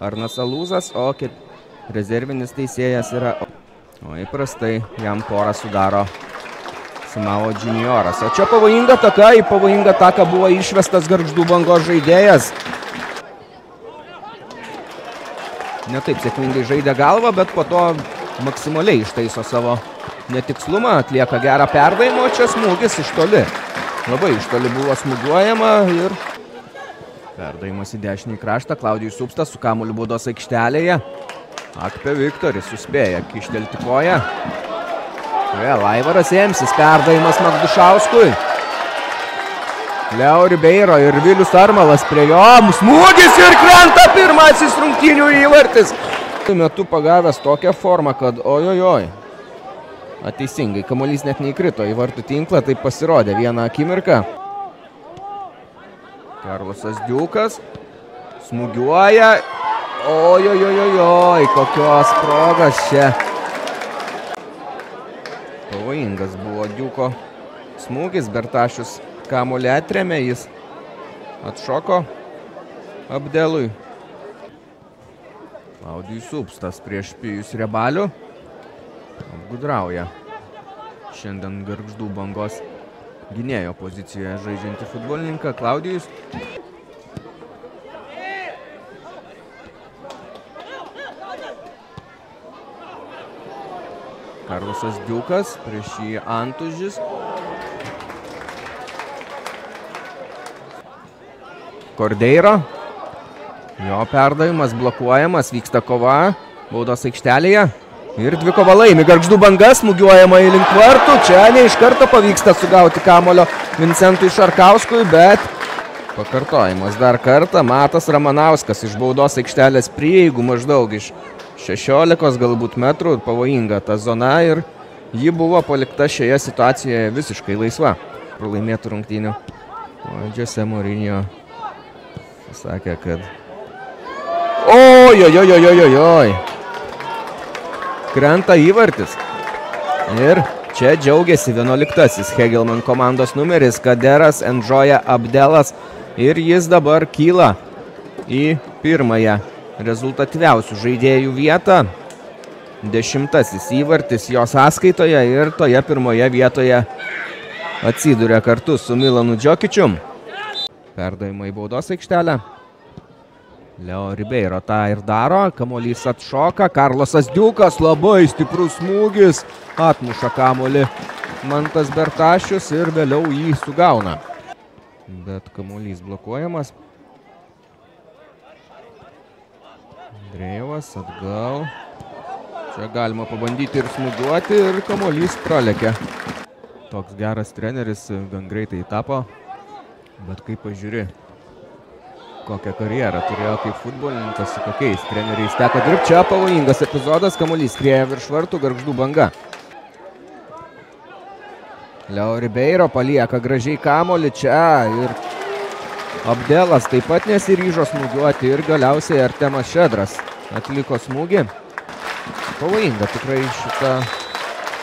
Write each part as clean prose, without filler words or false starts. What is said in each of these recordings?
Arnas Alūzas, o rezervinis teisėjas yra... O įprastai jam porą sudaro Simao Junioras. O čia pavojinga taka, į pavojingą taką buvo išvestas Gargždų Bangos žaidėjas. Netaip sėkmingai žaidė galvą, bet po to maksimaliai ištaiso savo netikslumą, atlieka gerą perdavimą, o čia smūgis iš toli. Labai iš toli buvo smūgiuojama ir perdavimas į dešinį kraštą. Klaudijus Supstas su kamuoliu baudos aikštelėje. Akpė Viktoris suspėja kištelti koją. Vėl Aivaras Emsis, perdavimas Magdušauskui. Leo Ribeiro ir Vilius Armalas prie jo. Smūgis ir krenta pirmasis rungtynių įvartis. Tuo metu pagavęs tokią formą, kad ojojoj. Teisingai, kamuolys net neįkrito į vartų tinklą, tai pasirodė vieną akimirką. Karlosas Diukas smūgiuoja. Ojojojojoj, kokios progos čia. Pavojingas buvo Diuko smūgis, Bertašius kamuolį atrėmė, jis atšoko Abdelui. Klaudijus Supstas prieš Pijus Rebalių. Apgudrauja šiandien Gargždų Bangos gynėjo pozicijoje žaidžiantį futbolininką Klaudijus. Karlosas Diukas, prieš jį Antužis. Kordeiro. Jo perdavimas blokuojamas, vyksta kova baudos aikštelėje. Ir dvikova laimi Gargždų Banga, smūgiuojama į link vartų. Čia ne iš karto pavyksta sugauti kamuolio Vincentui Šarkauskui, bet pakartojimas dar kartą. Matas Ramanauskas iš baudos aikštelės prieigų maždaug iš 16 galbūt metrų, pavojinga ta zona ir ji buvo palikta šioje situacijoje visiškai laisva. Pralaimėtų rungtynių. O Jose Mourinho pasakė, kad... Ojojojojojoj! Krenta įvartis. Ir čia džiaugiasi 11-asis Hegelman komandos numeris Kaderas Endžoja Abdelas. Ir jis dabar kyla į pirmąją rezultatyviausių žaidėjų vietą. 10-asis įvartis jo sąskaitoje ir toje pirmoje vietoje atsiduria kartu su Milanu Džokičium. Perdavimą į baudos aikštelę. Leo Ribeiro tą ir daro. Kamuolys atšoka. Karlosas Diukas, labai stiprus smūgis. Atmuša kamuolį Mantas Bertašius ir vėliau jį sugauna. Bet kamuolys blokuojamas. Andrejevas atgal. Čia galima pabandyti ir smūgiuoti ir kamuolys pralekia. Toks geras treneris, gan greitai tapo. Bet kaip pažiūri, kokią karjerą turėjo kaip futbolininkas, su kokiais treneriais teko dirbti. Čia pavojingas epizodas, kamuolys skrieja virš vartų Gargždų Banga. Leo Ribeiro palieka gražiai kamuolį čia ir Abdelas taip pat nesiryžo smūgiuoti ir galiausiai Artemas Šedras atliko smūgį. Pavojinga tikrai šitą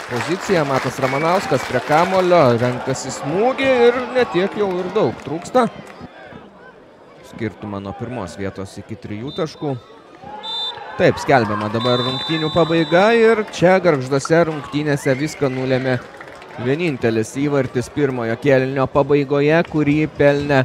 poziciją. Matas Ramanauskas prie kamuolio, renkasi smūgį ir netiek jau ir daug trūksta. Skirtumą nuo pirmos vietos iki 3 taškų. Taip, skelbiama dabar rungtynių pabaiga ir čia Gargžduose rungtynėse viską nulėmė vienintelis įvartis pirmojo kėlinio pabaigoje, kurį pelnė